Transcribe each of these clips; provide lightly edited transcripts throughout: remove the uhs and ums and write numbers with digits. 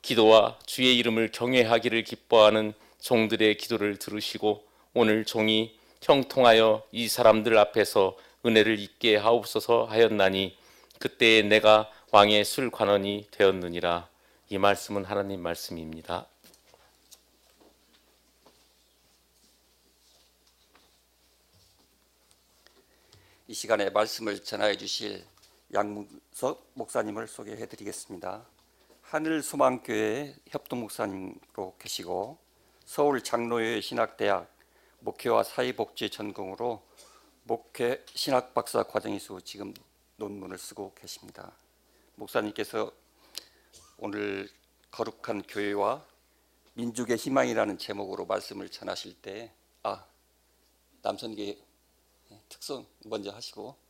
기도와 주의 이름을 경외하기를 기뻐하는 종들의 기도를 들으시고 오늘 종이 형통하여 이 사람들 앞에서 은혜를 입게 하옵소서 하였나니 그때에 내가 왕의 술관원이 되었느니라. 이 말씀은 하나님 말씀입니다. 이 시간에 말씀을 전하여 주실 양문석 목사님을 소개해 드리겠습니다. 하늘소망교회 협동목사님으로 계시고 서울 장로회 신학대학 목회와 사회복지 전공으로 목회 신학박사 과정 이수 지금 논문을 쓰고 계십니다. 목사님께서 오늘 거룩한 교회와 민족의 희망이라는 제목으로 말씀을 전하실 때 남선계 특성 먼저 하시고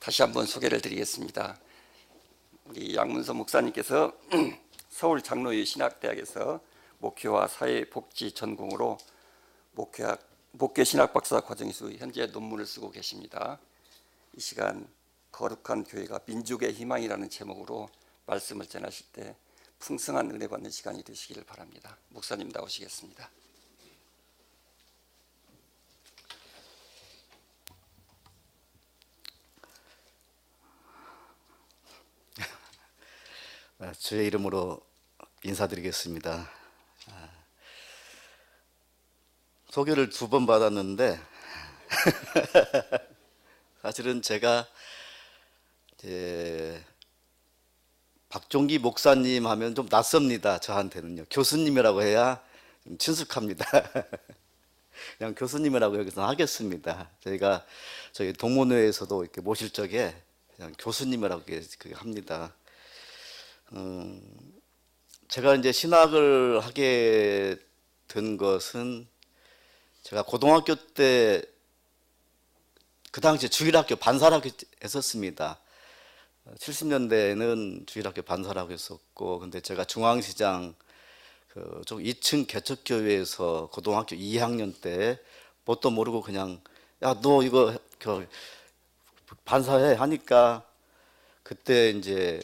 다시 한번 소개를 드리겠습니다. 우리 양문석 목사님께서 서울 장로회 신학대학에서 목회와 사회복지 전공으로 목회 신학박사 과정 이수 현재 논문을 쓰고 계십니다. 이 시간 거룩한 교회가 민족의 희망이라는 제목으로 말씀을 전하실 때 풍성한 은혜 받는 시간이 되시기를 바랍니다. 목사님 나오시겠습니다. 주의 이름으로 인사드리겠습니다. 소개를 2번 받았는데 사실은 제가 박종기 목사님 하면 좀 낯섭니다. 저한테는요. 교수님이라고 해야 좀 친숙합니다. 그냥 교수님이라고 여기서 하겠습니다. 저희가 저희 동문회에서도 이렇게 모실 적에 그냥 교수님이라고 합니다. 제가 이제 신학을 하게 된 것은 제가 고등학교 때 그 당시에 주일학교 반사라고 했었습니다. 70년대에는 주일학교 반사라고 했었고, 근데 제가 중앙시장 좀 2층 개척교회에서 고등학교 2학년 때 뭣도 모르고 그냥 야, 너 이거 반사해 하니까 그때 이제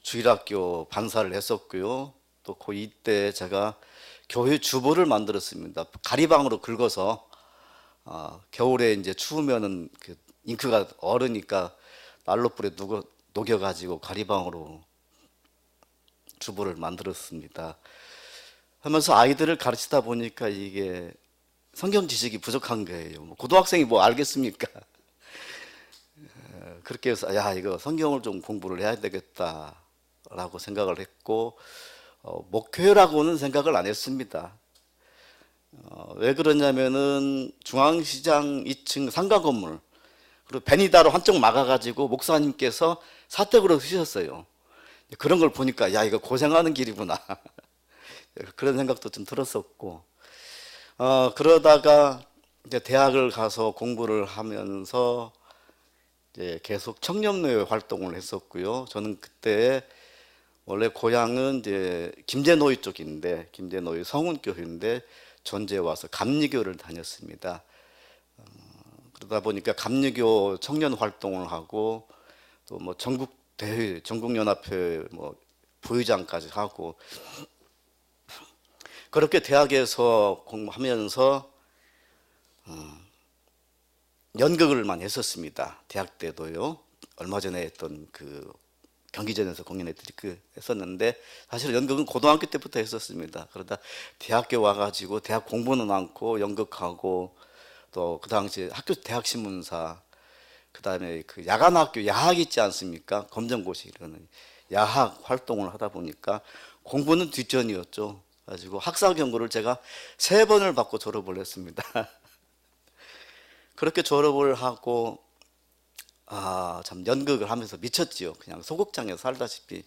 주일학교 반사를 했었고요. 또 고2 때 제가 교회 주보를 만들었습니다. 가리방으로 긁어서 겨울에 이제 추우면은 그 잉크가 얼으니까 난로불에 녹여가지고 가리방으로 주보를 만들었습니다. 하면서 아이들을 가르치다 보니까 이게 성경 지식이 부족한 거예요. 뭐 고등학생이 뭐 알겠습니까? 그렇게 해서 야, 이거 성경을 좀 공부를 해야 되겠다라고 생각을 했고, 목회라고는 생각을 안 했습니다. 왜 그러냐면은 중앙시장 2층 상가 건물 그리고 베니다로 한쪽 막아가지고 목사님께서 사택으로 쓰셨어요. 그런 걸 보니까 야, 이거 고생하는 길이구나. 그런 생각도 좀 들었었고, 그러다가 이제 대학을 가서 공부를 하면서 이제 계속 청년노예 활동을 했었고요. 저는 그때 원래 고향은 이제 김제노이 쪽인데, 김제노이 성운교회인데 전주에 와서 감리교를 다녔습니다. 그러다 보니까 감리교 청년 활동을 하고 또 뭐 전국 대회, 전국연합회 뭐 부의장까지 하고, 그렇게 대학에서 공부하면서 연극을 많이 했었습니다. 대학 때도요. 얼마 전에 했던 그 경기전에서 했었는데, 사실 연극은 고등학교 때부터 했었습니다. 그러다 대학교 와가지고 대학 공부는 않고 연극하고, 또 그 당시에 학교 대학 신문사, 그 다음에 그 야간학교 야학 있지 않습니까? 검정고시 이러는 야학 활동을 하다 보니까 공부는 뒷전이었죠. 가지고 학사 경고를 제가 3번을 받고 졸업을 했습니다. 그렇게 졸업을 하고 참 연극을 하면서 미쳤지요. 그냥 소극장에서 살다시피.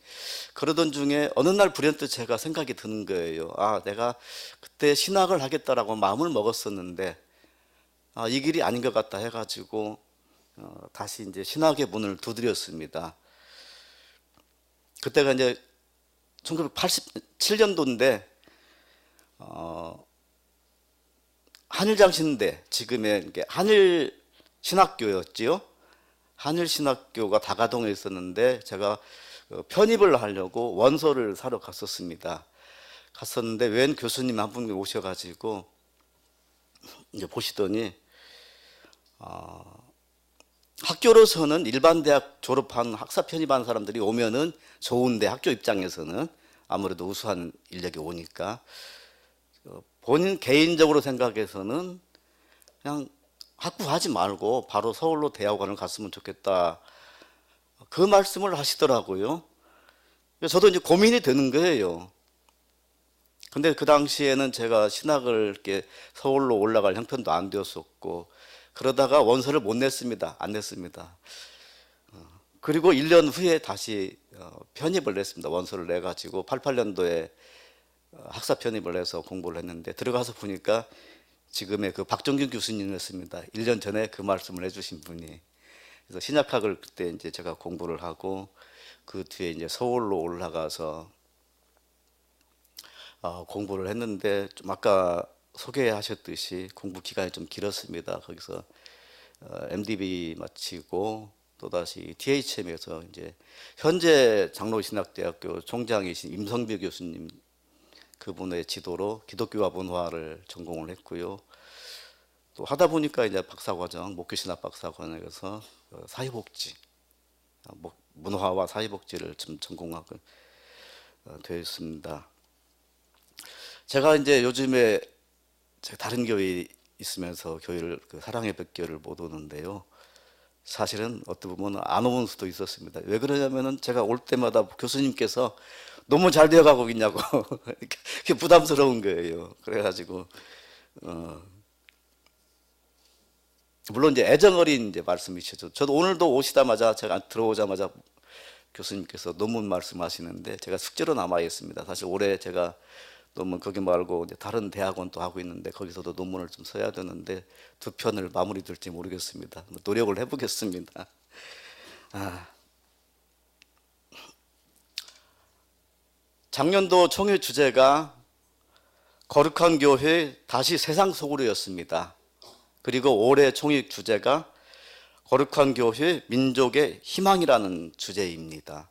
그러던 중에 어느 날 불현듯 제가 생각이 드는 거예요. 내가 그때 신학을 하겠다라고 마음을 먹었었는데 이 길이 아닌 것 같다 해가지고 다시 이제 신학의 문을 두드렸습니다. 그때가 이제 1987년도인데 한일장신대, 지금의 한일신학교였지요. 한일신학교가 다가동에 있었는데 제가 편입을 하려고 원서를 사러 갔었습니다. 갔었는데 웬 교수님 한 분이 오셔가지고 이제 보시더니 학교로서는 일반 대학 졸업한 학사 편입한 사람들이 오면은 좋은데, 학교 입장에서는 아무래도 우수한 인력이 오니까 본인 개인적으로 생각해서는 그냥 학부하지 말고 바로 서울로 대학원을 갔으면 좋겠다, 그 말씀을 하시더라고요. 저도 이제 고민이 되는 거예요. 근데 그 당시에는 제가 신학을 이렇게 서울로 올라갈 형편도 안 되었었고, 그러다가 원서를 못 냈습니다. 안 냈습니다. 그리고 1년 후에 다시 편입을 냈습니다. 원서를 내가지고 88년도에 학사 편입을 해서 공부를 했는데, 들어가서 보니까 지금의 그 박종균 교수님이었습니다. 1년 전에 그 말씀을 해주신 분이. 그래서 신약학을 그때 이제 제가 공부를 하고, 그 뒤에 이제 서울로 올라가서 공부를 했는데, 좀 아까 소개하셨듯이 공부 기간이 좀 길었습니다. 거기서 MDB 마치고 또다시 THM에서 이제 현재 장로신학대학교 총장이신 임성배 교수님, 그분의 지도로 기독교와 문화를 전공을 했고요. 또 하다 보니까 이제 박사과정, 목교신학 박사과정에서 사회복지, 문화와 사회복지를 좀 전공하고, 되어 있습니다. 제가 이제 요즘에 제가 다른 교회에 있으면서 교회를 사랑의 뱃교를 못 오는데요. 사실은 어떻게 보면 안 오는 수도 있었습니다. 왜 그러냐면은 제가 올 때마다 교수님께서 너무 잘 되어가고 있냐고 이렇게 부담스러운 거예요. 그래가지고 물론 이제 애정어린 이제 말씀이시죠. 저도 오늘도 오시자마자 제가 들어오자마자 교수님께서 논문 말씀하시는데 제가 숙제로 남아 있습니다. 사실 올해 제가 논문 거기 말고 이제 다른 대학원 또 하고 있는데 거기서도 논문을 좀 써야 되는데 2편을 마무리 될지 모르겠습니다. 노력을 해보겠습니다. 작년도 총회 주제가 거룩한 교회 다시 세상 속으로였습니다. 그리고 올해 총회 주제가 거룩한 교회 민족의 희망이라는 주제입니다.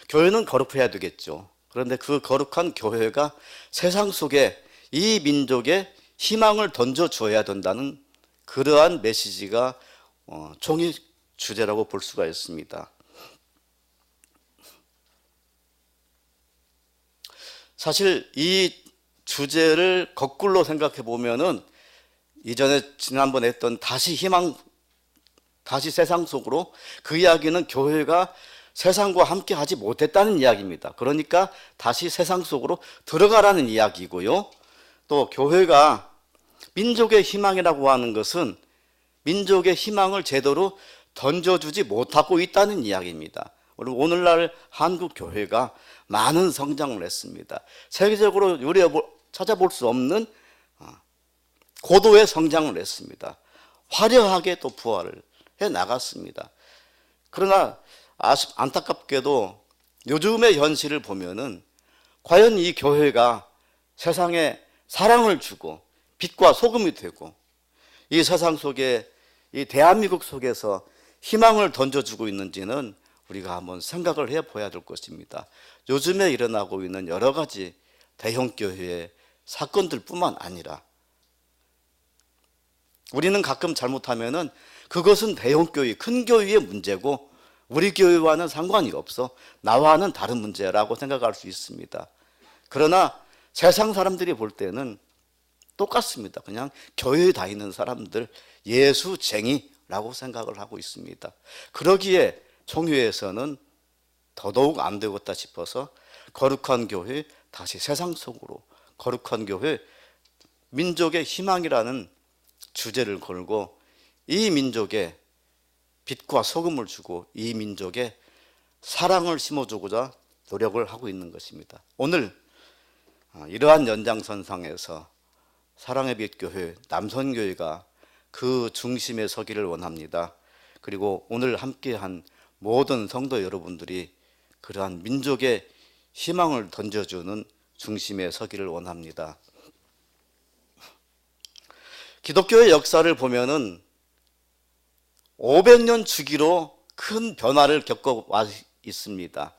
교회는 거룩해야 되겠죠. 그런데 그 거룩한 교회가 세상 속에 이 민족의 희망을 던져줘야 된다는 그러한 메시지가 총회 주제라고 볼 수가 있습니다. 사실 이 주제를 거꾸로 생각해 보면은 이전에 지난번에 했던 다시 희망, 다시 세상 속으로 그 이야기는 교회가 세상과 함께 하지 못했다는 이야기입니다. 그러니까 다시 세상 속으로 들어가라는 이야기고요. 또 교회가 민족의 희망이라고 하는 것은 민족의 희망을 제대로 던져주지 못하고 있다는 이야기입니다. 오늘날 한국 교회가 많은 성장을 했습니다. 세계적으로 찾아볼 수 없는 고도의 성장을 했습니다. 화려하게 또 부활을 해 나갔습니다. 그러나 안타깝게도 요즘의 현실을 보면은 과연 이 교회가 세상에 사랑을 주고 빛과 소금이 되고 이 세상 속에 이 대한민국 속에서 희망을 던져주고 있는지는 우리가 한번 생각을 해봐야 될 것입니다. 요즘에 일어나고 있는 여러 가지 대형 교회의 사건들 뿐만 아니라 우리는 가끔 잘못하면은 그것은 대형 교회, 큰 교회의 문제고 우리 교회와는 상관이 없어. 나와는 다른 문제라고 생각할 수 있습니다. 그러나 세상 사람들이 볼 때는 똑같습니다. 그냥 교회에 다니는 사람들, 예수쟁이라고 생각을 하고 있습니다. 그러기에 총회에서는 더더욱 안 되겠다 싶어서 거룩한 교회 다시 세상 속으로, 거룩한 교회 민족의 희망이라는 주제를 걸고 이 민족에 빛과 소금을 주고 이 민족에 사랑을 심어주고자 노력을 하고 있는 것입니다. 오늘 이러한 연장선상에서 사랑의 빛 교회, 남선교회가 그 중심에 서기를 원합니다. 그리고 오늘 함께한 모든 성도 여러분들이 그러한 민족의 희망을 던져주는 중심에 서기를 원합니다. 기독교의 역사를 보면은 500년 주기로 큰 변화를 겪어와 있습니다.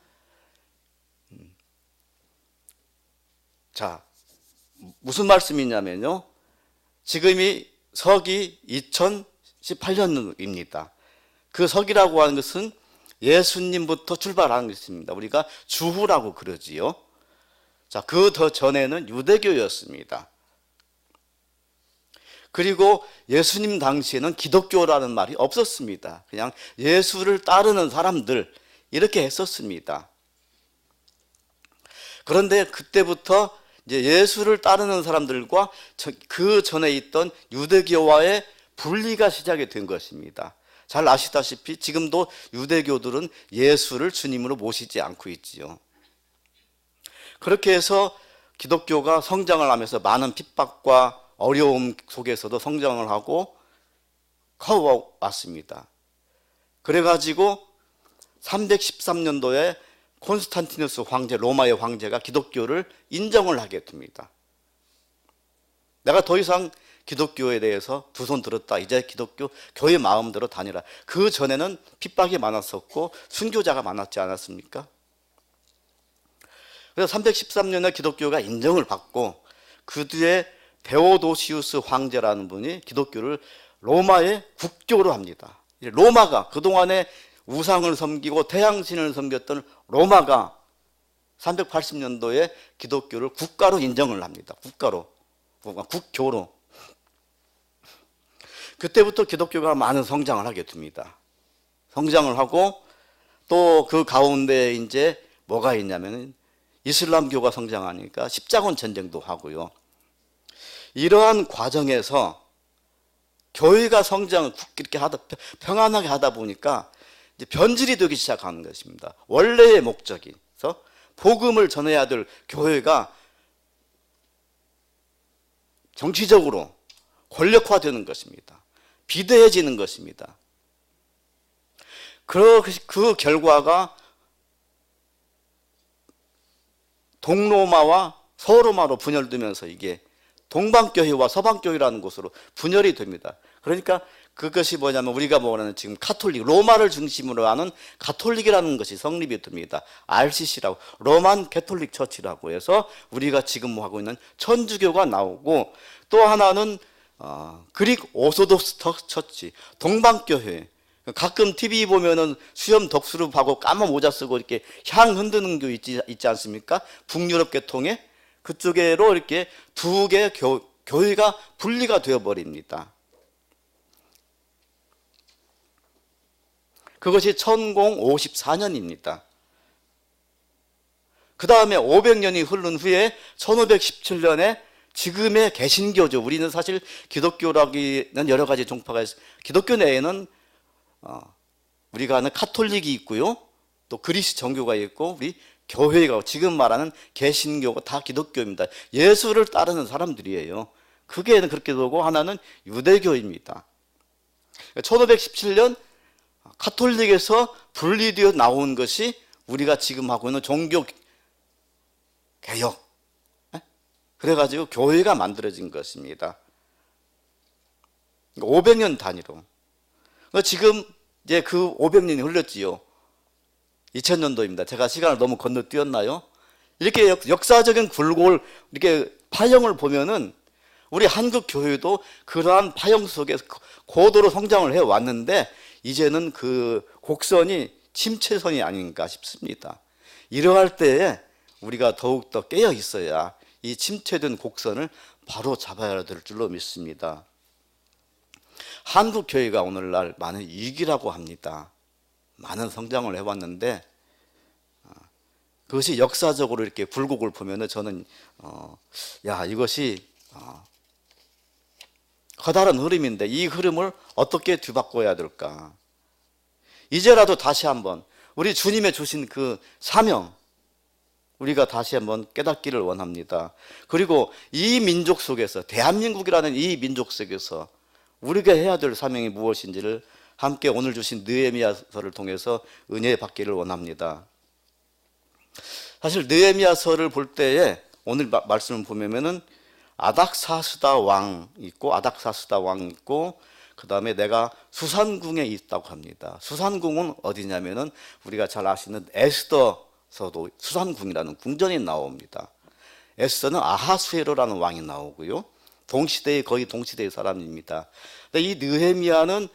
자, 무슨 말씀이냐면요. 지금이 서기 2018년입니다. 그 서기라고 하는 것은 예수님부터 출발하는 것입니다. 우리가 주후라고 그러지요. 자, 그 더 전에는 유대교였습니다. 그리고 예수님 당시에는 기독교라는 말이 없었습니다. 그냥 예수를 따르는 사람들 이렇게 했었습니다. 그런데 그때부터 이제 예수를 따르는 사람들과 그 전에 있던 유대교와의 분리가 시작이 된 것입니다. 잘 아시다시피 지금도 유대교들은 예수를 주님으로 모시지 않고 있지요. 그렇게 해서 기독교가 성장을 하면서 많은 핍박과 어려움 속에서도 성장을 하고 커왔습니다. 그래가지고 313년도에 콘스탄티누스 황제, 로마의 황제가 기독교를 인정을 하게 됩니다. 내가 더 이상 기독교에 대해서 두 손 들었다. 이제 기독교 교회 마음대로 다니라. 그 전에는 핍박이 많았었고 순교자가 많았지 않았습니까? 그래서 313년에 기독교가 인정을 받고 그 뒤에 데오도시우스 황제라는 분이 기독교를 로마의 국교로 합니다. 로마가 그동안에 우상을 섬기고 태양신을 섬겼던 로마가 380년도에 기독교를 국가로 인정을 합니다. 국교로. 그때부터 기독교가 많은 성장을 하게 됩니다. 성장을 하고 또 그 가운데 이제 뭐가 있냐면 이슬람교가 성장하니까 십자군 전쟁도 하고요. 이러한 과정에서 교회가 성장을 이렇게 평안하게 하다 보니까 이제 변질이 되기 시작하는 것입니다. 원래의 목적이. 그래서 복음을 전해야 될 교회가 정치적으로 권력화되는 것입니다. 비대해지는 것입니다. 그 결과가 동로마와 서로마로 분열되면서 이게 동방교회와 서방교회라는 곳으로 분열이 됩니다. 그러니까 그것이 뭐냐면 우리가 말하는 지금 카톨릭, 로마를 중심으로 하는 가톨릭이라는 것이 성립이 됩니다. RCC라고, 로만 캐톨릭 처치라고 해서 우리가 지금 하고 있는 천주교가 나오고, 또 하나는 그릭 오소독스 처치, 동방교회. 가끔 TV 보면은 수염 덕수룹하고 까만 모자 쓰고 이렇게 향 흔드는 교 있지 않습니까? 북유럽 계통에 그쪽으로 이렇게 두 개 교회가 분리가 되어 버립니다. 그것이 1054년입니다. 그 다음에 500년이 흐른 후에 1517년에 지금의 개신교죠. 우리는 사실 기독교라기는 여러 가지 종파가 있어요. 기독교 내에는 우리가 아는 카톨릭이 있고요, 또 그리스 정교가 있고, 우리 교회가, 지금 말하는 개신교가 다 기독교입니다. 예수를 따르는 사람들이에요. 그게 그렇게 되고, 하나는 유대교입니다. 1517년 카톨릭에서 분리되어 나온 것이 우리가 지금 하고 있는 종교 개혁. 그래가지고 교회가 만들어진 것입니다. 500년 단위로. 지금 이제 그 500년이 흘렀지요. 2000년도입니다. 제가 시간을 너무 건너뛰었나요? 이렇게 역사적인 굴곡을 이렇게 파형을 보면은 우리 한국 교회도 그러한 파형 속에서 고도로 성장을 해 왔는데, 이제는 그 곡선이 침체선이 아닌가 싶습니다. 이러할 때에 우리가 더욱더 깨어 있어야 이 침체된 곡선을 바로 잡아야 될 줄로 믿습니다. 한국 교회가 오늘날 많은 위기라고 합니다. 많은 성장을 해왔는데, 그것이 역사적으로 이렇게 굴곡을 보면은 저는 이것이 커다란 흐름인데 이 흐름을 어떻게 뒤바꿔야 될까? 이제라도 다시 한번 우리 주님의 주신 그 사명, 우리가 다시 한번 깨닫기를 원합니다. 그리고 이 민족 속에서, 대한민국이라는 이 민족 속에서 우리가 해야 될 사명이 무엇인지를 함께 오늘 주신 느헤미야서를 통해서 은혜 받기를 원합니다. 사실 느헤미야서를 볼 때에 오늘 말씀을 보면은 아닥사스다 왕 있고, 그 다음에 내가 수산궁에 있다고 합니다. 수산궁은 어디냐면은 우리가 잘 아시는 에스더서도 수산궁이라는 궁전이 나옵니다. 에스더는 아하수에로라는 왕이 나오고요, 거의 동시대의 사람입니다. 근데 이 느헤미야는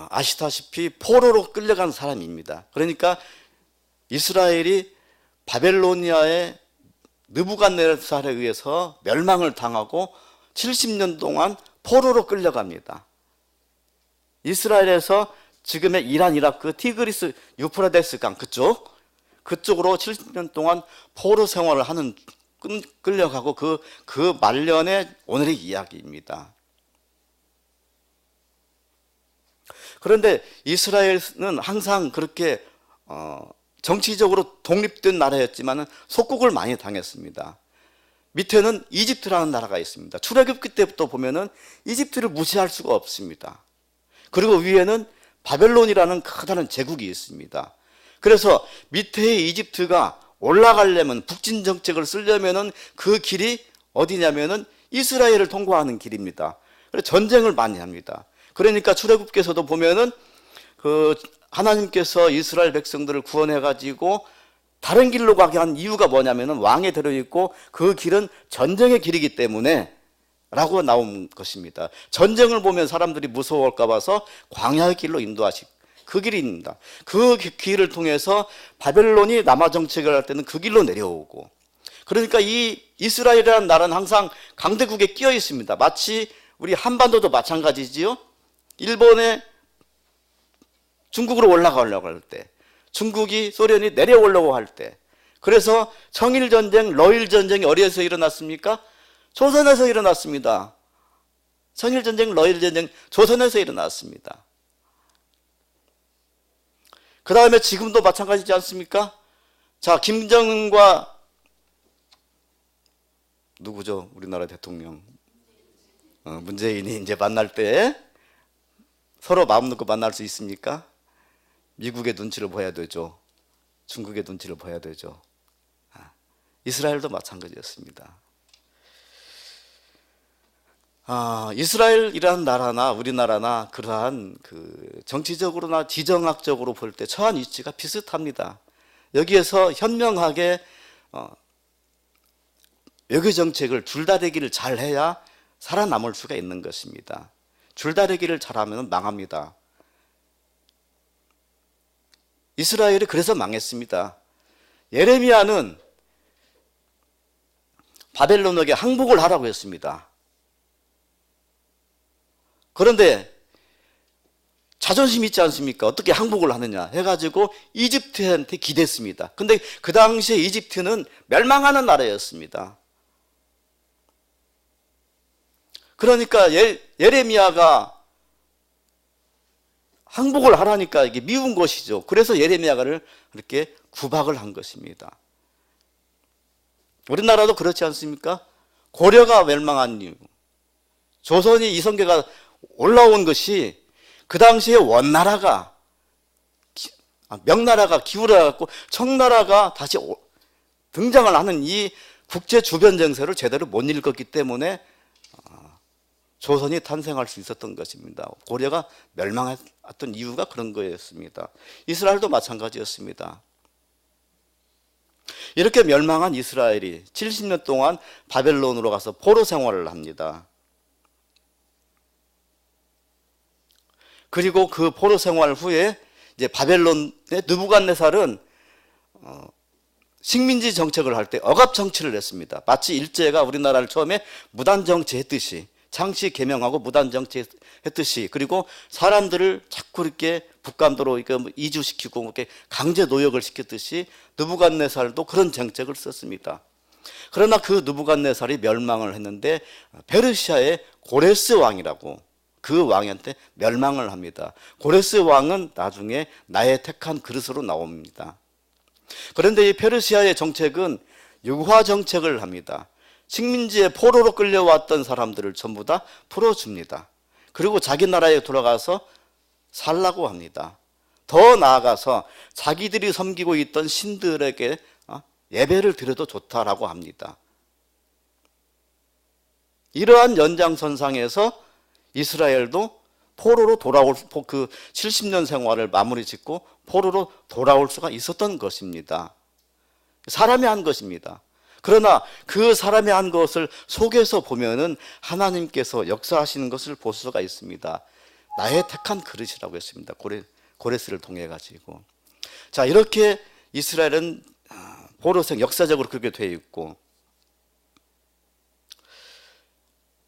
아시다시피 포로로 끌려간 사람입니다. 그러니까 이스라엘이 바벨로니아의 느부갓네살에 의해서 멸망을 당하고 70년 동안 포로로 끌려갑니다. 이스라엘에서 지금의 이란, 이라크, 티그리스, 유프라데스 강 그쪽으로 70년 동안 포로 생활을 하는, 끌려가고 그 말년의 오늘의 이야기입니다. 그런데 이스라엘은 항상 그렇게 정치적으로 독립된 나라였지만 속국을 많이 당했습니다. 밑에는 이집트라는 나라가 있습니다. 출애굽기 때부터 보면은 이집트를 무시할 수가 없습니다. 그리고 위에는 바벨론이라는 커다란 제국이 있습니다. 그래서 밑에 이집트가 올라가려면, 북진 정책을 쓰려면은 그 길이 어디냐면은 이스라엘을 통과하는 길입니다. 그래서 전쟁을 많이 합니다. 그러니까 출애굽기에서도 보면은 하나님께서 이스라엘 백성들을 구원해 가지고 다른 길로 가게 한 이유가 뭐냐면은 왕에 들어있고 그 길은 전쟁의 길이기 때문에 라고 나온 것입니다. 전쟁을 보면 사람들이 무서워할까 봐서 광야의 길로 그 길입니다. 그 길을 통해서 바벨론이 남아 정책을 할 때는 그 길로 내려오고, 그러니까 이 이스라엘이라는 나라는 항상 강대국에 끼어 있습니다. 마치 우리 한반도도 마찬가지지요. 일본에 중국으로 올라가려고 할 때, 중국이 소련이 내려오려고 할 때, 그래서 청일전쟁, 러일전쟁이 어디에서 일어났습니까? 조선에서 일어났습니다. 청일전쟁, 러일전쟁 조선에서 일어났습니다. 그 다음에 지금도 마찬가지지 않습니까? 자, 김정은과 누구죠? 우리나라 대통령 문재인이 이제 만날 때 서로 마음 놓고 만날 수 있습니까? 미국의 눈치를 봐야 되죠. 중국의 눈치를 봐야 되죠. 이스라엘도 마찬가지였습니다. 이스라엘이라는 나라나 우리나라나 그러한 그 정치적으로나 지정학적으로 볼 때 처한 위치가 비슷합니다. 여기에서 현명하게 외교 정책을 줄다리기를 잘해야 살아남을 수가 있는 것입니다. 줄다리기를 잘하면 망합니다. 이스라엘이 그래서 망했습니다. 예레미야는 바벨론에게 항복을 하라고 했습니다. 그런데 자존심 있지 않습니까? 어떻게 항복을 하느냐 해가지고 이집트한테 기댔습니다. 근데 그 당시에 이집트는 멸망하는 나라였습니다. 그러니까 예레미야가 항복을 하라니까 이게 미운 것이죠. 그래서 예레미야를 그렇게 구박을 한 것입니다. 우리나라도 그렇지 않습니까? 고려가 멸망한 이유, 조선이 이성계가 올라온 것이 그 당시에 원나라가, 명나라가 기울어갖고 청나라가 다시 등장을 하는 이 국제 주변 정세를 제대로 못 읽었기 때문에 조선이 탄생할 수 있었던 것입니다. 고려가 멸망했던 이유가 그런 거였습니다. 이스라엘도 마찬가지였습니다. 이렇게 멸망한 이스라엘이 70년 동안 바벨론으로 가서 포로 생활을 합니다. 그리고 그 포로 생활 후에 이제 바벨론의 느부갓네살은 식민지 정책을 할 때 억압 정치를 했습니다. 마치 일제가 우리나라를 처음에 무단 정치했듯이, 장씨 개명하고 무단 정치했듯이, 그리고 사람들을 자꾸 이렇게 북간도로 이주시키고 이렇게 강제 노역을 시켰듯이 느부갓네살도 그런 정책을 썼습니다. 그러나 그 느부갓네살이 멸망을 했는데 페르시아의 고레스 왕이라고, 그 왕한테 멸망을 합니다. 고레스 왕은 나중에 나의 택한 그릇으로 나옵니다. 그런데 이 페르시아의 정책은 유화 정책을 합니다. 식민지에 포로로 끌려왔던 사람들을 전부 다 풀어줍니다. 그리고 자기 나라에 돌아가서 살라고 합니다. 더 나아가서 자기들이 섬기고 있던 신들에게 예배를 드려도 좋다라고 합니다. 이러한 연장선상에서 이스라엘도 포로로 돌아올, 그 70년 생활을 마무리 짓고 포로로 돌아올 수가 있었던 것입니다. 사람이 한 것입니다. 그러나 그 사람이 한 것을 속에서 보면은 하나님께서 역사하시는 것을 볼 수가 있습니다. 나의 택한 그릇이라고 했습니다. 고레스를 통해 가지고. 자, 이렇게 이스라엘은 포로생 역사적으로 그렇게 되어 있고,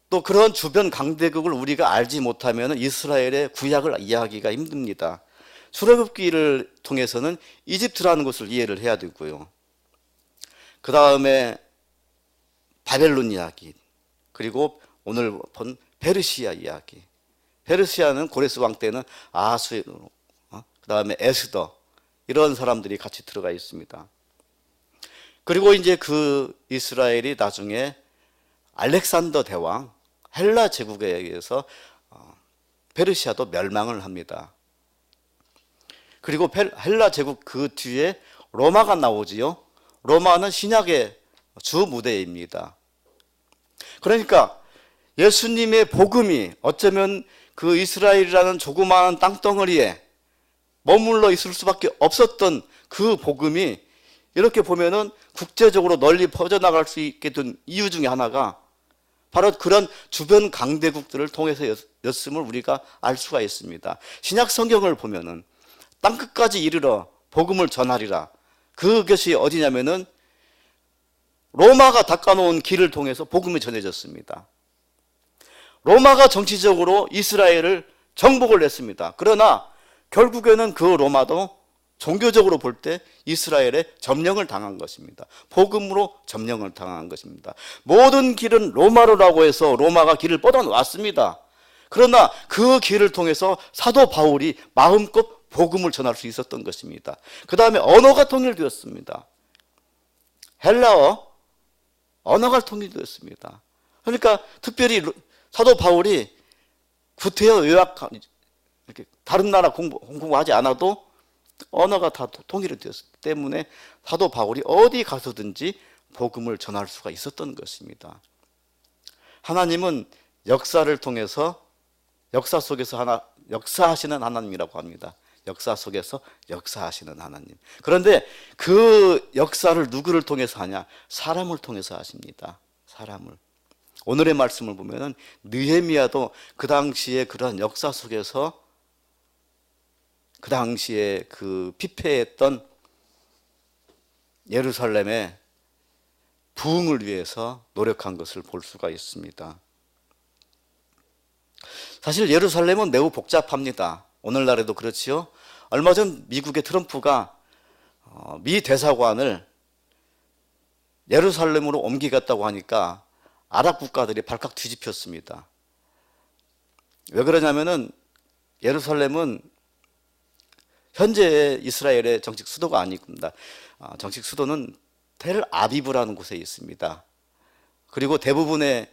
또 그런 주변 강대국을 우리가 알지 못하면 이스라엘의 구약을 이해하기가 힘듭니다. 출애굽기를 통해서는 이집트라는 것을 이해를 해야 되고요. 그 다음에 바벨론 이야기, 그리고 오늘 본 페르시아 이야기. 페르시아는 고레스 왕 때는 아수에르, 그 다음에 에스더, 이런 사람들이 같이 들어가 있습니다. 그리고 이제 그 이스라엘이 나중에 알렉산더 대왕, 헬라 제국에 의해서 페르시아도 멸망을 합니다. 그리고 헬라 제국 그 뒤에 로마가 나오지요. 로마는 신약의 주 무대입니다. 그러니까 예수님의 복음이 어쩌면 그 이스라엘이라는 조그마한 땅덩어리에 머물러 있을 수밖에 없었던 그 복음이 이렇게 보면은 국제적으로 널리 퍼져나갈 수 있게 된 이유 중에 하나가 바로 그런 주변 강대국들을 통해서였음을 우리가 알 수가 있습니다. 신약 성경을 보면은 땅끝까지 이르러 복음을 전하리라. 그것이 어디냐면은 로마가 닦아놓은 길을 통해서 복음이 전해졌습니다. 로마가 정치적으로 이스라엘을 정복을 했습니다. 그러나 결국에는 그 로마도 종교적으로 볼 때 이스라엘에 점령을 당한 것입니다. 복음으로 점령을 당한 것입니다. 모든 길은 로마로라고 해서 로마가 길을 뻗어놨습니다. 그러나 그 길을 통해서 사도 바울이 마음껏 복음을 전할 수 있었던 것입니다. 그 다음에 언어가 통일되었습니다. 헬라어, 언어가 통일되었습니다. 그러니까 특별히 사도 바울이 구태여 유학 이렇게 다른 나라 공부하지 않아도 언어가 다 통일이 되었기 때문에 사도 바울이 어디 가서든지 복음을 전할 수가 있었던 것입니다. 하나님은 역사를 통해서 역사 속에서 역사하시는 하나님이라고 합니다. 역사 속에서 역사하시는 하나님. 그런데 그 역사를 누구를 통해서 하냐? 사람을 통해서 하십니다. 사람을. 오늘의 말씀을 보면은 느헤미야도 그 당시에 그런 역사 속에서 그 당시에 그 피폐했던 예루살렘의 부흥을 위해서 노력한 것을 볼 수가 있습니다. 사실 예루살렘은 매우 복잡합니다. 오늘날에도 그렇지요. 얼마 전 미국의 트럼프가 미 대사관을 예루살렘으로 옮기겠다고 하니까 아랍 국가들이 발칵 뒤집혔습니다. 왜 그러냐면은 예루살렘은 현재 이스라엘의 정식 수도가 아닙니다. 정식 수도는 텔 아비브라는 곳에 있습니다. 그리고 대부분의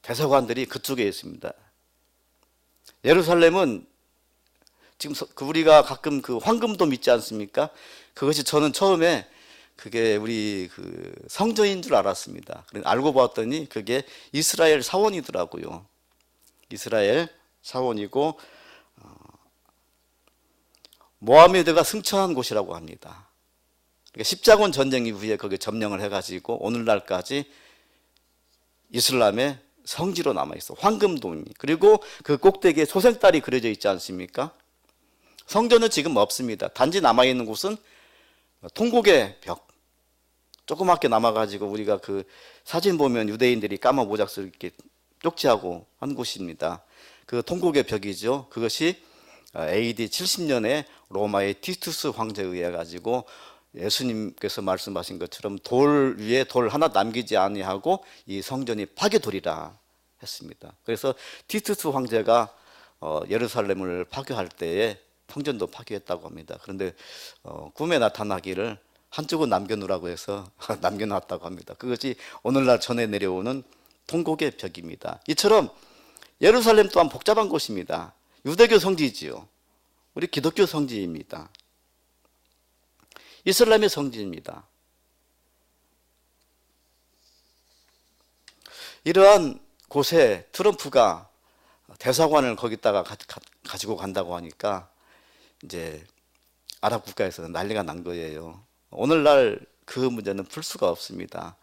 대사관들이 그쪽에 있습니다. 예루살렘은 지금 우리가 가끔 그 황금돔 있지 않습니까? 그것이 저는 처음에 그게 우리 그 성전인 줄 알았습니다. 알고 봤더니 그게 이스라엘 사원이더라고요. 이스라엘 사원이고 모하메드가 승천한 곳이라고 합니다. 그러니까 십자군 전쟁 이후에 거기에 점령을 해가지고 오늘날까지 이슬람의 성지로 남아있어. 황금돔이. 그리고 그 꼭대기에 소생딸이 그려져 있지 않습니까? 성전은 지금 없습니다. 단지 남아있는 곳은 통곡의 벽. 조그맣게 남아가지고 우리가 그 사진 보면 유대인들이 까만 모작을 이렇게 쪽지하고 한 곳입니다. 그 통곡의 벽이죠. 그것이 AD 70년에 로마의 티투스 황제에 의해 가지고 예수님께서 말씀하신 것처럼 돌 위에 돌 하나 남기지 아니하고 이 성전이 파괴되리라 했습니다. 그래서 티투스 황제가 예루살렘을 파괴할 때에 성전도 파괴했다고 합니다. 그런데 꿈에 나타나기를 한쪽은 남겨놓으라고 해서 남겨놨다고 합니다. 그것이 오늘날 전해 내려오는 통곡의 벽입니다. 이처럼 예루살렘 또한 복잡한 곳입니다. 유대교 성지지요. 우리 기독교 성지입니다. 이슬람의 성지입니다. 이러한 곳에 트럼프가 대사관을 거기다가 가지고 간다고 하니까 이제 아랍 국가에서는 난리가 난 거예요. 오늘날 그 문제는 풀 수가 없습니다.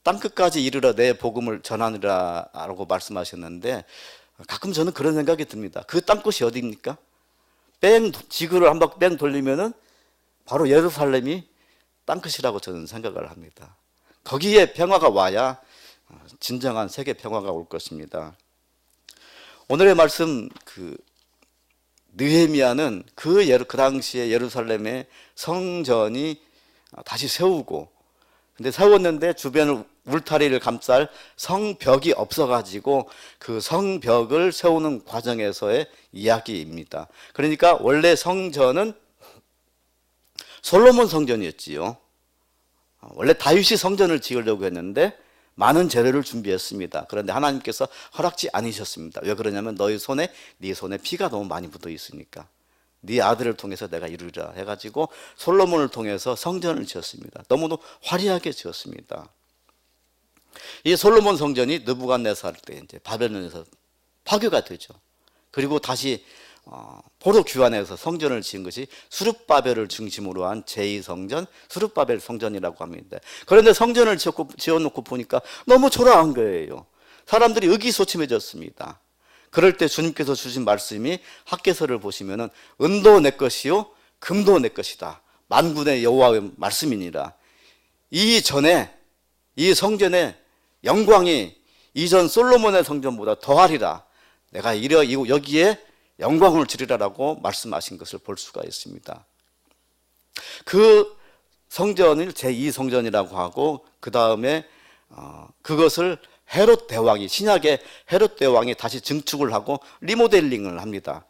땅끝까지 이르러 내 복음을 전하느라라고 말씀하셨는데 가끔 저는 그런 생각이 듭니다. 그 땅끝이 어디입니까? 지구를 한 바퀴 뺑 돌리면은 바로 예루살렘이 땅끝이라고 저는 생각을 합니다. 거기에 평화가 와야 진정한 세계 평화가 올 것입니다. 오늘의 말씀 느헤미야는 그 당시에 예루살렘의 성전이 다시 세우고 근데 세웠는데 주변을 울타리를 감쌀 성벽이 없어가지고 그 성벽을 세우는 과정에서의 이야기입니다. 그러니까 원래 성전은 솔로몬 성전이었지요. 원래 다윗이 성전을 지으려고 했는데 많은 재료를 준비했습니다. 그런데 하나님께서 허락지 않으셨습니다. 왜 그러냐면 네 손에 피가 너무 많이 묻어 있으니까 네 아들을 통해서 내가 이루리라 해가지고 솔로몬을 통해서 성전을 지었습니다. 너무도 화려하게 지었습니다. 이 솔로몬 성전이 느부갓네살 때 이제 바벨론에서 파괴가 되죠. 그리고 다시 포로 귀환해서 성전을 지은 것이 수룹바벨을 중심으로 한 제2성전, 수룹바벨 성전이라고 합니다. 그런데 성전을 지어놓고 보니까 너무 초라한 거예요. 사람들이 의기소침해졌습니다. 그럴 때 주님께서 주신 말씀이 학개서를 보시면은 은도 내 것이요 금도 내 것이다. 만군의 여호와의 말씀이니라. 이전에 이 성전의 영광이 이전 솔로몬의 성전보다 더하리라. 내가 여기에 영광을 주리라라고 말씀하신 것을 볼 수가 있습니다. 그 성전을 제2성전이라고 하고 그 다음에 그것을 헤롯 대왕이 신약의 헤롯 대왕이 다시 증축을 하고 리모델링을 합니다.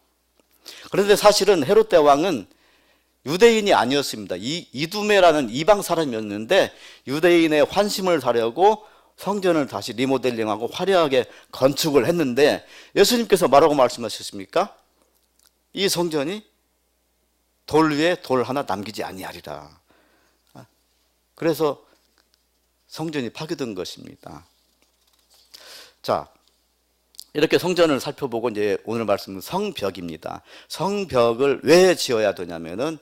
그런데 사실은 헤롯 대왕은 유대인이 아니었습니다. 이두메라는 이방 사람이었는데 유대인의 환심을 사려고 성전을 다시 리모델링하고 화려하게 건축을 했는데 예수님께서 뭐라고 말씀하셨습니까? 이 성전이 돌 위에 돌 하나 남기지 아니하리라. 그래서 성전이 파괴된 것입니다. 자, 이렇게 성전을 살펴보고 이제 오늘 말씀은 성벽입니다. 성벽을 왜 지어야 되냐면은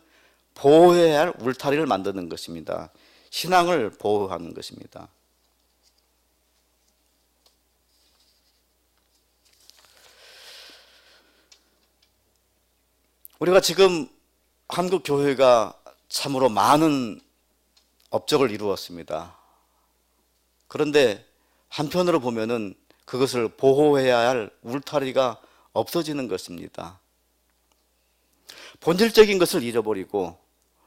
보호해야 할 울타리를 만드는 것입니다. 신앙을 보호하는 것입니다. 우리가 지금 한국 교회가 참으로 많은 업적을 이루었습니다. 그런데 한편으로 보면은 그것을 보호해야 할 울타리가 없어지는 것입니다. 본질적인 것을 잃어버리고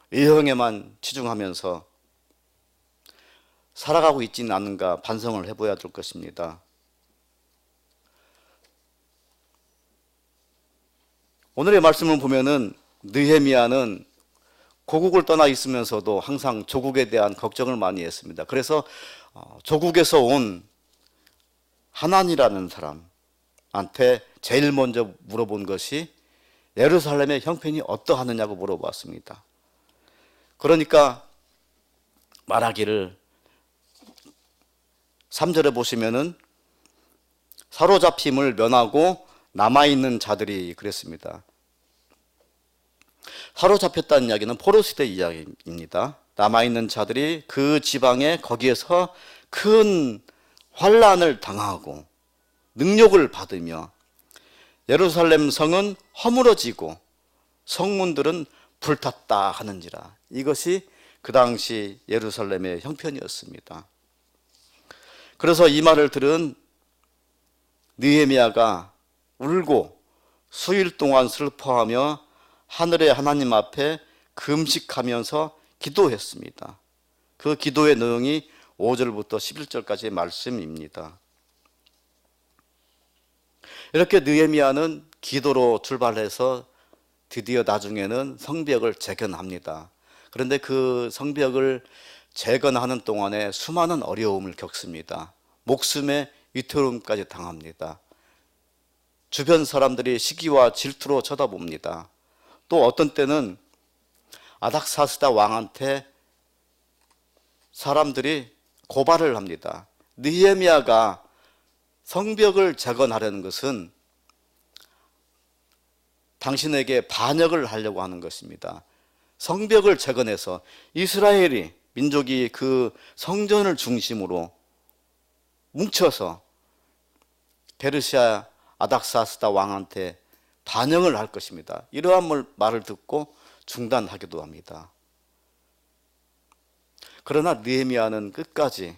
외형에만 치중하면서 살아가고 있지는 않은가 반성을 해봐야 될 것입니다. 오늘의 말씀을 보면은 느헤미야는 고국을 떠나 있으면서도 항상 조국에 대한 걱정을 많이 했습니다. 그래서 조국에서 온 하난이라는 사람한테 제일 먼저 물어본 것이 예루살렘의 형편이 어떠하느냐고 물어봤습니다. 그러니까 말하기를 3절에 보시면은 사로잡힘을 면하고 남아있는 자들이 그랬습니다. 사로잡혔다는 이야기는 포로시대 이야기입니다. 남아있는 자들이 그 지방에 거기에서 큰 환난을 당하고 능욕을 받으며 예루살렘 성은 허물어지고 성문들은 불탔다 하는지라. 이것이 그 당시 예루살렘의 형편이었습니다. 그래서 이 말을 들은 느헤미야가 울고 수일 동안 슬퍼하며 하늘의 하나님 앞에 금식하면서 기도했습니다. 그 기도의 내용이 5절부터 11절까지의 말씀입니다. 이렇게 느헤미야는 기도로 출발해서 드디어 나중에는 성벽을 재건합니다. 그런데 그 성벽을 재건하는 동안에 수많은 어려움을 겪습니다. 목숨의 위태로움까지 당합니다. 주변 사람들이 시기와 질투로 쳐다봅니다. 또 어떤 때는 아닥사스다 왕한테 사람들이 고발을 합니다. 느헤미야가 성벽을 재건하려는 것은 당신에게 반역을 하려고 하는 것입니다. 성벽을 재건해서 이스라엘이 민족이 그 성전을 중심으로 뭉쳐서 페르시아 아닥사스다 왕한테 반영을 할 것입니다. 이러한 말을 듣고 중단하기도 합니다. 그러나 느헤미야는 끝까지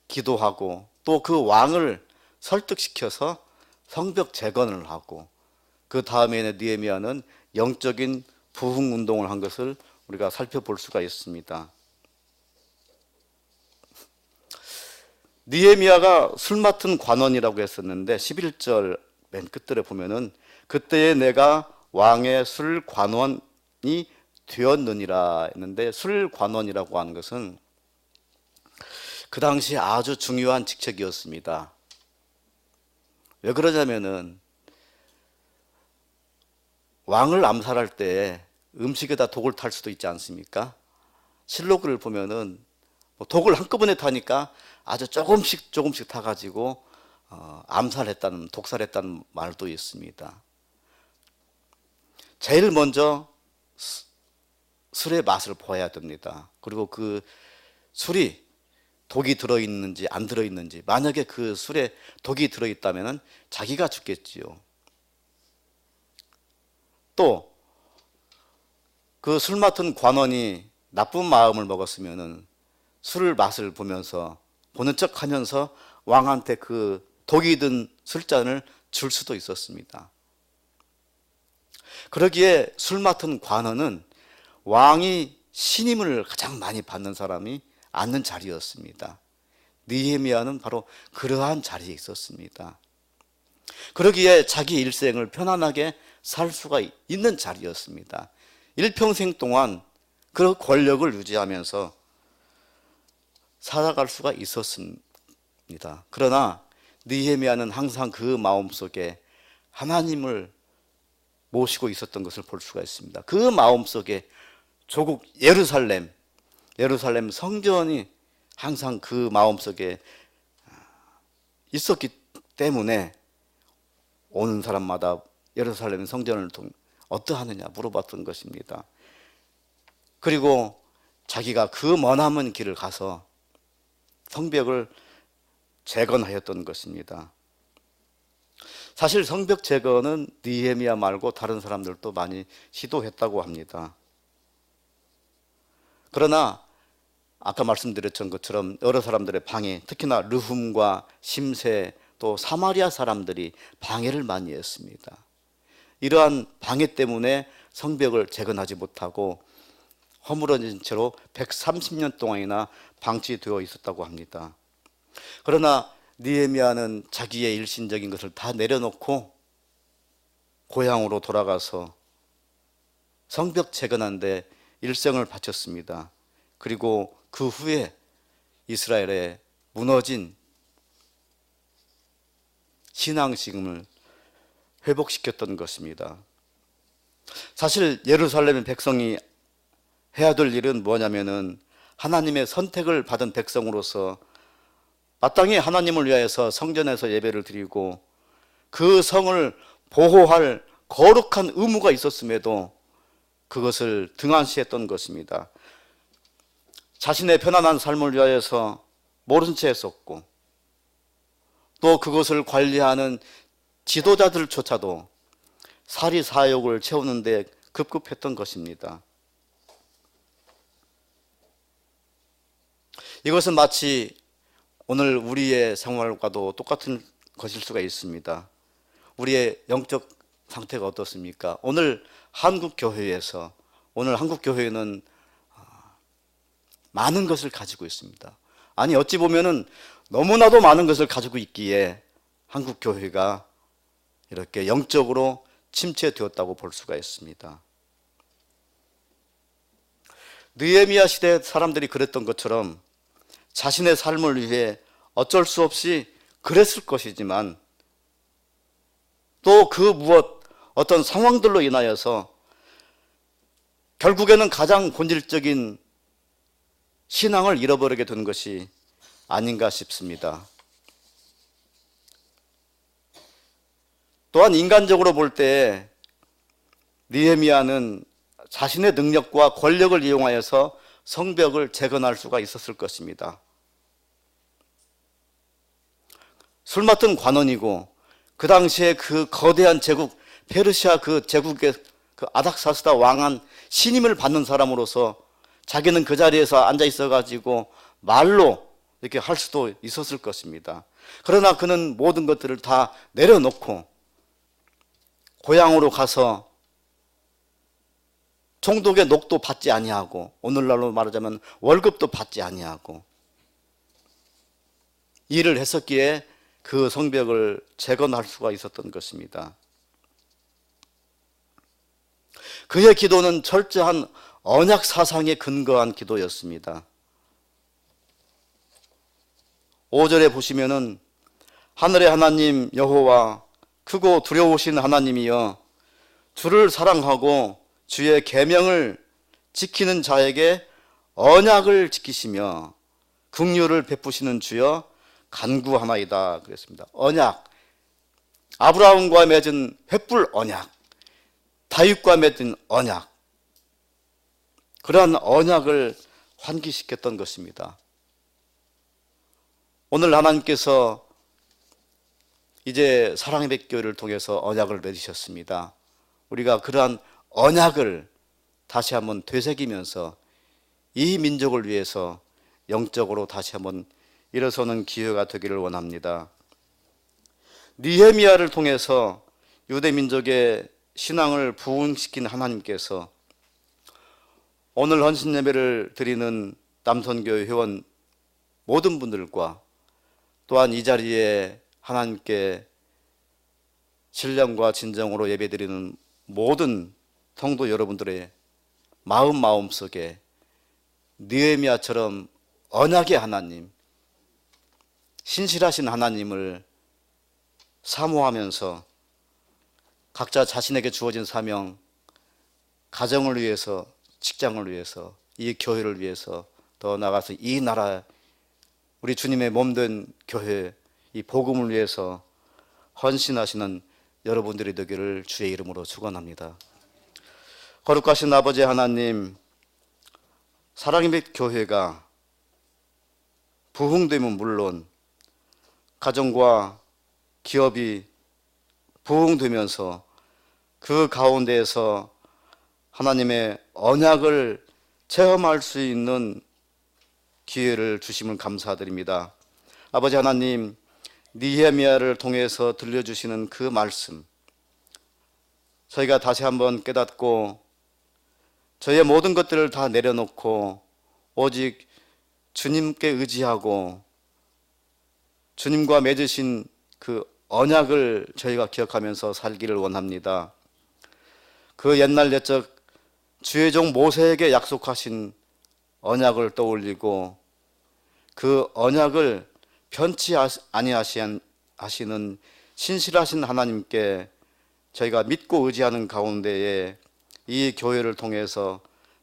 기도하고 또 그 왕을 설득시켜서 성벽 재건을 하고 그 다음에는 느헤미야는 영적인 부흥 운동을 한 것을 우리가 살펴볼 수가 있습니다. 느헤미야가 술 맡은 관원이라고 했었는데 11절 맨 끝들에 보면은 그때에 내가 왕의 술 관원이 되었느니라 했는데, 술 관원이라고 하는 것은 그 당시 아주 중요한 직책이었습니다. 왜 그러냐면은 왕을 암살할 때 음식에다 독을 탈 수도 있지 않습니까? 실록을 보면은 독을 한꺼번에 타니까 아주 조금씩 타가지고 암살했다는, 독살했다는 말도 있습니다. 제일 먼저 술의 맛을 보아야 됩니다. 그리고 그 술이 독이 들어있는지 안 들어있는지, 만약에 그 술에 독이 들어있다면 자기가 죽겠지요. 또 그 술 맡은 관원이 나쁜 마음을 먹었으면 술을 맛을 보면서 보는 척 하면서 왕한테 그 독이 든 술잔을 줄 수도 있었습니다. 그러기에 술 맡은 관원은 왕이 신임을 가장 많이 받는 사람이 앉는 자리였습니다. 느헤미야는 바로 그러한 자리에 있었습니다. 그러기에 자기 일생을 편안하게 살 수가 있는 자리였습니다. 일평생 동안 그 권력을 유지하면서 살아갈 수가 있었습니다. 그러나 느헤미야는 항상 그 마음속에 하나님을 모시고 있었던 것을 볼 수가 있습니다. 그 마음속에 조국 예루살렘 성전이 항상 그 마음속에 있었기 때문에 오는 사람마다 예루살렘 성전을 어떠하느냐 물어봤던 것입니다. 그리고 자기가 그 머나먼 길을 가서 성벽을 재건하였던 것입니다. 사실 성벽 재건은 느헤미야 말고 다른 사람들도 많이 시도했다고 합니다. 그러나 아까 말씀드렸던 것처럼 여러 사람들의 방해, 특히나 르훔과 심세 또 사마리아 사람들이 방해를 많이 했습니다. 이러한 방해 때문에 성벽을 재건하지 못하고 허물어진 채로 130년 동안이나 방치되어 있었다고 합니다. 그러나 느헤미야는 자기의 일신적인 것을 다 내려놓고 고향으로 돌아가서 성벽 재건한 데 일생을 바쳤습니다. 그리고 그 후에 이스라엘의 무너진 신앙심을 회복시켰던 것입니다. 사실 예루살렘의 백성이 해야 될 일은 뭐냐면은 하나님의 선택을 받은 백성으로서 마땅히 하나님을 위하여서 성전에서 예배를 드리고 그 성을 보호할 거룩한 의무가 있었음에도 그것을 등한시했던 것입니다. 자신의 편안한 삶을 위하여서 모른 채 했었고 또 그것을 관리하는 지도자들조차도 사리사욕을 채우는 데 급급했던 것입니다. 이것은 마치 오늘 우리의 생활과도 똑같은 것일 수가 있습니다. 우리의 영적 상태가 어떻습니까? 오늘 한국 교회는 많은 것을 가지고 있습니다. 아니 어찌 보면은 너무나도 많은 것을 가지고 있기에 한국 교회가 이렇게 영적으로 침체되었다고 볼 수가 있습니다. 느헤미야 시대 사람들이 그랬던 것처럼 자신의 삶을 위해 어쩔 수 없이 그랬을 것이지만 또 그 어떤 상황들로 인하여서 결국에는 가장 본질적인 신앙을 잃어버리게 된 것이 아닌가 싶습니다. 또한 인간적으로 볼 때 느헤미야는 자신의 능력과 권력을 이용하여서 성벽을 재건할 수가 있었을 것입니다. 술 맡은 관원이고 그 당시에 그 거대한 제국 페르시아 그 제국의 그 아닥사스다 왕한 신임을 받는 사람으로서 자기는 그 자리에서 앉아 있어가지고 말로 이렇게 할 수도 있었을 것입니다. 그러나 그는 모든 것들을 다 내려놓고 고향으로 가서 총독의 녹도 받지 아니하고 오늘날로 말하자면 월급도 받지 아니하고 일을 했었기에 그 성벽을 재건할 수가 있었던 것입니다. 그의 기도는 철저한 언약 사상에 근거한 기도였습니다. 5절에 보시면은 하늘의 하나님 여호와 크고 두려우신 하나님이여 주를 사랑하고 주의 계명을 지키는 자에게 언약을 지키시며 긍휼을 베푸시는 주여 간구하나이다 그랬습니다. 언약, 아브라함과 맺은 횃불 언약, 다윗과 맺은 언약, 그러한 언약을 환기시켰던 것입니다. 오늘 하나님께서 이제 사랑의 백교회를 통해서 언약을 맺으셨습니다. 우리가 그러한 언약을 다시 한번 되새기면서 이 민족을 위해서 영적으로 다시 한번 일어서는 기회가 되기를 원합니다. 느헤미야를 통해서 유대 민족의 신앙을 부흥시킨 하나님께서 오늘 헌신 예배를 드리는 남선교회 회원 모든 분들과 또한 이 자리에 하나님께 신령과 진정으로 예배드리는 모든 성도 여러분들의 마음속에 느헤미야처럼 언약의 하나님, 신실하신 하나님을 사모하면서 각자 자신에게 주어진 사명, 가정을 위해서, 직장을 위해서, 이 교회를 위해서, 더 나아가서 이 나라, 우리 주님의 몸된 교회, 이 복음을 위해서 헌신하시는 여러분들이 되기를 주의 이름으로 축원합니다. 거룩하신 아버지 하나님, 사랑의 교회가 부흥되면 물론 가정과 기업이 부흥되면서 그 가운데에서 하나님의 언약을 체험할 수 있는 기회를 주심을 감사드립니다. 아버지 하나님, 느헤미야를 통해서 들려주시는 그 말씀, 저희가 다시 한번 깨닫고 저희의 모든 것들을 다 내려놓고 오직 주님께 의지하고 주님과 맺으신 그 언약을 저희가 기억하면서 살기를 원합니다. 그 옛날 옛적 주의 종 모세에게 약속하신 언약을 떠올리고 그 언약을 변치 아니하시는 신실하신 하나님께 저희가 믿고 의지하는 가운데에 이 교회를 통해서,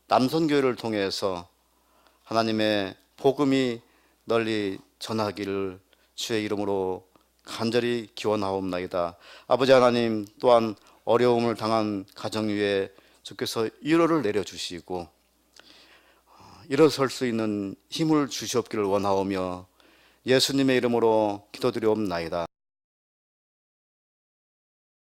남선교회를 통해서 하나님의 복음이 널리 전하기를 주의 이름으로 간절히 기원하옵나이다. 아버지 하나님, 또한 어려움을 당한 가정 위에 주께서 위로를 내려주시고 일어설 수 있는 힘을 주시옵기를 원하오며 예수님의 이름으로 기도드리옵나이다.